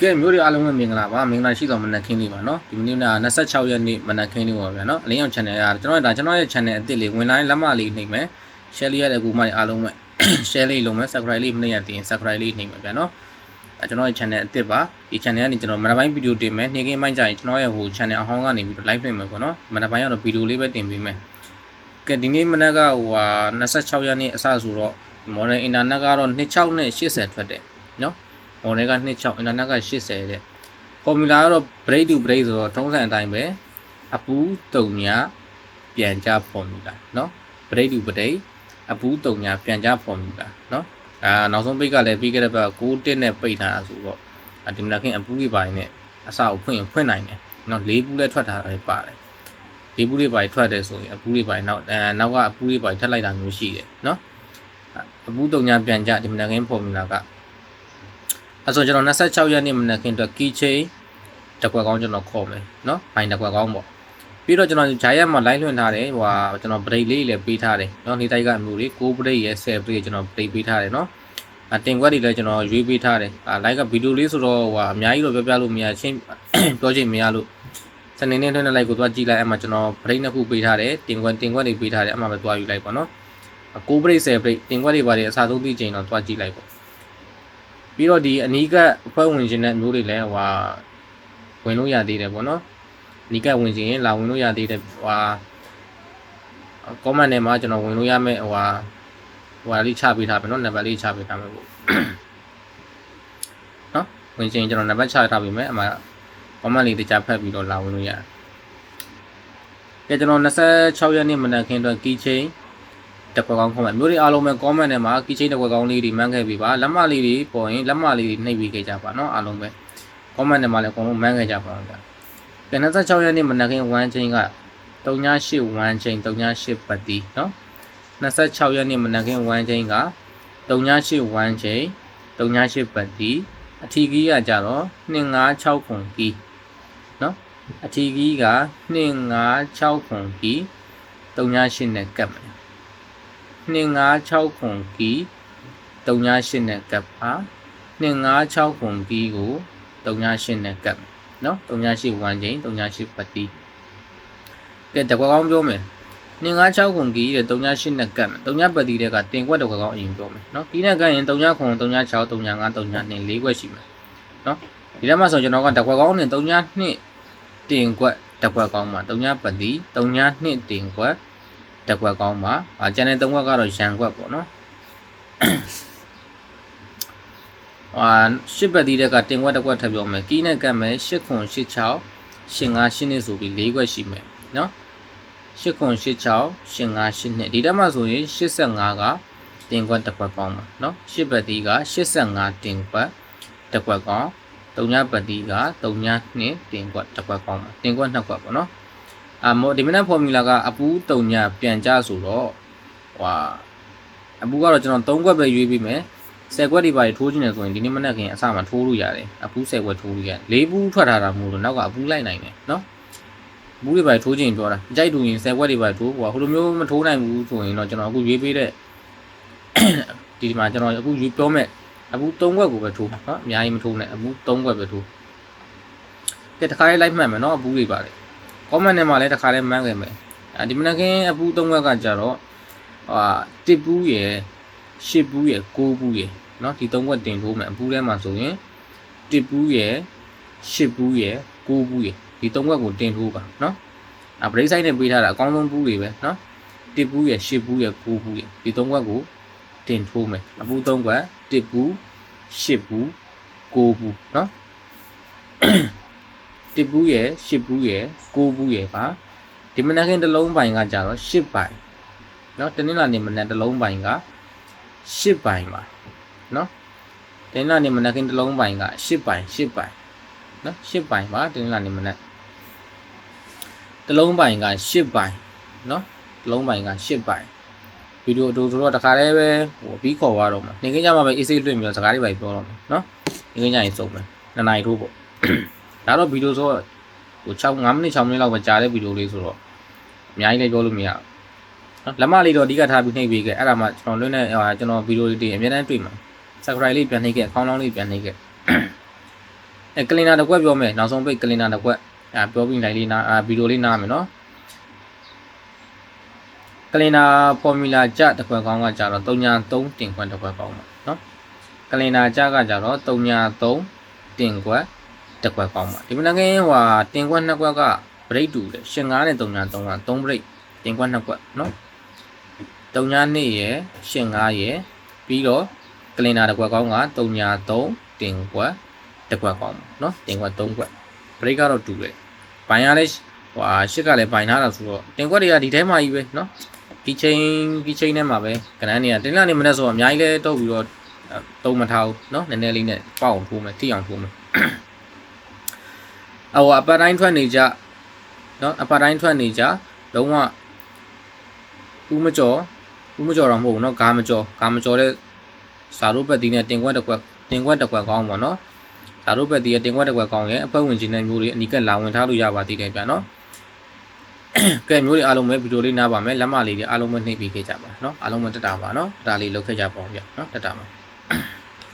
ကဲမျိုးတွေအားလုံးပဲမင်္ဂလာပါမင်္ဂလာရှိတော်မနက်ခင်းလေးပါเนาะဒီနေ့က26ရက်နေ့မနက်ခင်းလေးပါဗျာเนาะအလင်းအောင် channel ရကျွန်တော်ရဲ့ channel အသစ်လေးဝင်လာရင်လက်မလေးနှိပ်မယ် share လေးရတဲ့ကူမတွေအားလုံးပဲ share လေးလုပ်မယ် subscribe လေးမနှိပ်ရသေးရင် subscribe လေးနှိပ်မယ်ဗျာเนาะကျွန်တော်ရဲ့ channel အသစ်ပါဒီ channel ကနေကျွန်တော်မနက်ပိုင်း video တင်မယ်နေ့ခင်းပိုင်းကျရင်ကျွန်တော်ရဲ့ဟို channel အဟောင်းကနေပြီး live ပြင်မယ်ပေါ့เนาะမနက်ပိုင်းကတော့ video လေးပဲတင်ပေးမယ်ကဲဒီနေ့မနက်ကဟို26ရက်နေ့အစဆိုတော့ modern internet ကတော့26နဲ့80ထွက်တယ်เนาะmodern က26 internet က80တဲ့ formula ကတော့ break to break ဆိုတော့ထုံးစံအတိုင်းပဲအပူတုံညာပြန်ကြ formula เนาะ break to break အပူတုံညာပြန်ကြ formula เนาะနောက်ဆုံးပိတ်ကလည်းပြီးခဲ့တဲ့ဘက်6-1နဲ့ပိတ်ထားတာဆိုတော့ဒီမနက်ခင်းအပူတွေပိုင်းနဲ့အစကိုဖွင့်နိုင်တယ်เนาะ4ပူလည်းထွက်ထားတယ်ပါတယ်4ပူတွေပိုင်းထွက်တယ်ဆိုရင်အပူတွေပိုင်းနောက်ကအပူတွေပိုင်းထပ်လိုက်တာမျိုးရှိတယ်เนาะအပူတုံညာပြန်ကြဒီမနက်ခင်း formula ကအဲ့ဆိုကျွန်တော်26ရက်နေ့မနက်ခင်းအတွက် key chain တစ်ခွက်ကောင်းကျွန်တော်ခေါ်မယ်เนาะဘိုင်တစ်ခွက်ကောင်းပေါ့ပြီးတော့ကျွန်တော်ဂျာရက်မှာ line လွှင့်ထားတယ်ဟိုကျွန်တော် break လေးလည်းပေးထားတယ်เนาะနေတိုက်ကအမျိုးတွေ6 break ရယ်10 break ကျွန်တော် break ပေးထားတယ်เนาะတင်ခွက်တွေလည်းကျွန်တော်ရွေးပေးထားတယ်like ကဗီဒီယိုလေးဆိုတော့ဟိုအများကြီးတော့ပြောလို့မရချင်းပြောချင်မရလို့စနေနေ့ထွန်းတဲ့ like ကိုသွားကြည့်လိုက်အဲ့မှာကျွန်တော် break နှစ်ခုပေးထားတယ်တင်ခွက်တွေပေးထားတယ်အဲ့မှာပဲသွားယူလိုက်ပေါ့เนาะ6 break 10 break တင်ခွက်တွေပါတယ်အစားသုံးသိချိန်တော့သွားကြည့်လိုက်ပေါ့ပြီးတော့ဒီအနီးကအဖွဲ့ဝင်ခြင်းတဲ့မျိုးတွေလည်းဟိုဝင်လို့ရသေးတယ်ပေါ့နော်အနီးကဝင်ခြင်းရင်လာဝင်လို့ရသေးတယ်ဟိုcomment ထဲမှာကျွန်တော်ဝင်လို့ရမယ်ဟိုလေးချပေးထားမယ်နော်နံပါတ်လေးချပေးထားမယ်ပေါ့နော်ဝင်ခြင်းကျွန်တော်နံပါတ်ချထားပေးမယ်အမှ comment လေးတခြားဖတ်ပြီးတော့လာဝင်လို့ရတယ်ကဲကျွန်တော်26ရက်နေ့မနက်ခင်းအတွက် key chain တစ်ခွက်ကောင်း comment မျိုးတွေအားလုံးပဲ comment ထဲမှာ key chain တစ်ခွက်ကောင်းလေးတွေမှန်းခဲ့ပြီးပါလက်မလေးတွေပေါ်ရင်လက်မလေးတွေနှိပ်ပြီးခဲ့ကြပါနော်အားလုံးပဲ comment ထဲမှာလည်းအကုန်လုံးမှန်းခဲ့ကြပါဗျာကဲ26ရက်နေ့မနက်ခင်း1 chain က38 1 chain 38ပတ်တီနော်26ရက်နေ့မနက်ခင်း1 chain က38 1 chain 38ပတ်တီအထီကြီးကကြတော့256ခွန်ကီနော်အထီကြီးက256ခွန်ကီ38နဲ့ကပ်မယ်256ခွန်ကီ38နဲ့ကပ်ပါ256ခွန်ကီကို38နဲ့ကပ်မယ်နော်38 1 chain 38ပတ်တီကဲတကွက်ကောင်းပြောမယ်256ခွန်ကီတဲ့38နဲ့ကပ်မယ်3ပတ်တီတဲ့ကတင်ကွက်တကွက်ကောင်းအရင်ပြောမယ်နော်ဒီနဲ့ကပ်ရင်3ခွန်36 35 32 4ကွက်ရှိမယ်နော်ဒီထဲမှာဆိုကျွန်တော်ကတကွက်ကောင်းနဲ့32တင်ကွက်တကွက်ကောင်းမှာ3ပတ်တီ32တင်ကွက်တကွက်ကောင်းမှာကျန်တဲ့3ကွက်ကတော့ရန်ကွက်ပေါ့နော်8ပတ်တီးတဲ့ကတင်ကွက်တစ်ကွက်ထပ်ပြောမယ်ကီးနဲ့ကတ်မယ်8ခွန်86 85 8နှစ်ဆိုပြီး4ခွက်ရှိမယ်နော်8ခွန်86 85 8နှစ်ဒီတက်မှာဆိုရင်85ကတင်ကွက်တစ်ကွက်ပေါင်းပါနော်8ပတ်တီးက85တင်ကွက်တစ်ကွက်ကောင်း3ပတ်တီးက32တင်ကွက်တစ်ကွက်ကောင်းပါတင်ကွက်2ကွက်ပေါ့နော်ဒီမနက် formula ကအပူ3ပြန်ကြဆိုတော့အပူကတော့ကျွန်တော်3ကွက်ပဲရွေးပြီးမယ်10ခွက်တွေပါထိုးခြင်းနဲ့ဆိုရင်ဒီနေ့မနက်ခင်းအစမှာထိုးလို့ရတယ်အပူ10ခွက်ထိုးလို့ရတယ်4ပူထွက်ထားတာမို့လို့နောက်ကအပူလိုက်နိုင်တယ်နော်အပူတွေပါထိုးခြင်းပြောတာကြိုက်တူရင်10ခွက်တွေပါထိုးဟိုလိုမျိုးမထိုးနိုင်ဘူးဆိုရင်တော့ကျွန်တော်အခုရွေးပေးတဲ့ဒီမှာကျွန်တော်အခုရွေးပြောမဲ့အပူ3ခွက်ကိုပဲထိုးနော်အများကြီးမထိုးနဲ့အပူ3ခွက်ပဲထိုးကဲတခါလေးလိုက်မှတ်မယ်နော်အပူတွေပါတယ် comment ထဲမှာလည်းတခါလေးမှန်းခဲ့မယ်ဒီမနက်ခင်းအပူ3ခွက်ကကြတော့1ပူရယ်8ပူးရယ်9ပူးရယ်เนาะဒီ3ခွက်တင်ထိုးမယ်အပူးထဲမှာဆိုရင်1ပူးရယ်8ပူးရယ်9ပူးရယ်ဒီ3ခွက်ကိုတင်ထိုးပါเนาะဘရိတ်ဆိုင်နဲ့ပေးထားတာအကောင်းဆုံးပူးတွေပဲเนาะ1ပူးရယ်8ပူးရယ်9ပူးရယ်ဒီ3ခွက်ကိုတင်ထိုးမယ်အပူး3ခွက်1ပူး8ပူး9ပူးเนาะ1ပူးရယ်8ပူးရယ်9ပူးရယ်ပါဒီမနက်ခင်းတစ်လုံးပိုင်ကကြတော့8ပိုင်เนาะတနင်္လာနေ့မနက်တစ်လုံးပိုင်က8ပိုင်ပါเนาะတင်းလာနေမနက်ခင်းတစ်လုံးပိုင်က8ပိုင်เนาะ8ပိုင်ပါတင်းလာနေမနက်တစ်လုံးပိုင်က8ပိုင်เนาะတစ်လုံးပိုင်က8ပိုင်ဗီဒီယိုအတူဆိုတော့တခါတည်းပဲဟိုပြီးခေါ်သွားတော့မှာနေခင်းကြမှာပဲ AC လွှင့်ပြီးတော့စကားတွေပဲပြောတော့မယ်เนาะနေခင်းကြရင်စုံမယ်2နာရီထိုးပေါ့ဒါတော့ဗီဒီယိုဆိုတော့ဟို5မိနစ်6မိနစ်လောက်ပဲကြာတဲ့ဗီဒီယိုလေးဆိုတော့အများကြီးလည်းပြောလို့မရဘူးလက်မလေးတော့အဓိကထားပြီးနှိပ်ပေးခဲ့အဲ့ဒါမှကျွန်တော်လွှင့်နေကျွန်တော်ဗီဒီယိုလေးတွေအများတန်းတွေ့မှာ subscribe လေးပြန်နှိပ်ခဲ့အကောင့်လောင်းလေးပြန်နှိပ်ခဲ့က ကလင်နာတစ်ခွက်ပြောမယ်နောက်ဆုံးပိတ်ကလင်နာတစ်ခွက်ပြောပြီးလိုက်လေးနာဗီဒီယိုလေးနားမယ်နော်ကလင်နာဖော်မြူလာကြတစ်ခွက်ကောင်းကကြတော့3.3တင်ခွက်တစ်ခွက်ကောင်းပါနော်ကလင်နာကြကကြတော့3.3တင်ခွက်တစ်ခွက်ကောင်းပါဒီမနက်ကင်းဟိုတင်ခွက်2ခွက်ကဘရိတ်တူတယ်ရှင်9နဲ့3.3က3ဘရိတ်တင်ခွက်2ခွက်နော်3.2ရယ်ရှင်9ရယ်ပြီးတော့ကလင်နာတစ်ခွက်ကောင်းက3.3တင်ခွက်တစ်ခွက်ကောင်းပါနော်တင်ခွက်3ခွက်ဘရိတ်ကတော့တူတယ်ဘိုင်ရလဲဟိုရှစ်ကလည်းဘိုင်ထားတာဆိုတော့တင်ခွက်တွေကဒီထဲမှာကြီးပဲနော်ဒီချိန်ထဲမှာပဲကနန်းတွေကတင်လာနေမနဲ့ဆိုတော့အများကြီးလဲတုတ်ပြီးတော့တုံးမထားဘူးနော်နည်းနည်းလေးနဲ့ပေါအောင်ထိုးမယ်ထိအောင်ထိုးမယ်အပတ်တိုင်းထွက်နေကြနော်အပတ်တိုင်းထွက်နေကြလုံးဝဦးမကျော်တော့မဟုတ်ဘူးနော်ဂါမကျော်တဲ့စာရုပ်ပတ်တီးနဲ့တင်ခွက်တစ်ခွက်ကောင်းပါနော်စာရုပ်ပတ်တီးရဲ့တင်ခွက်တစ်ခွက်ကောင်းရဲ့အဖွဲ့ဝင်ကြီးနဲ့မျိုးတွေအနီးကလာဝင်ထားလို့ရပါသေးတယ်ဗျာနော်ကဲမျိုးတွေအားလုံးပဲဗီဒီယိုလေးနားပါမယ်လက်မလေးတွေအားလုံးပဲနှိပ်ပေးခဲ့ကြပါနော်အားလုံးပဲတက်တာပါနော်ဒါလေးလုပ်ခဲ့ကြပါဦးဗျာနော်တက်တာပါ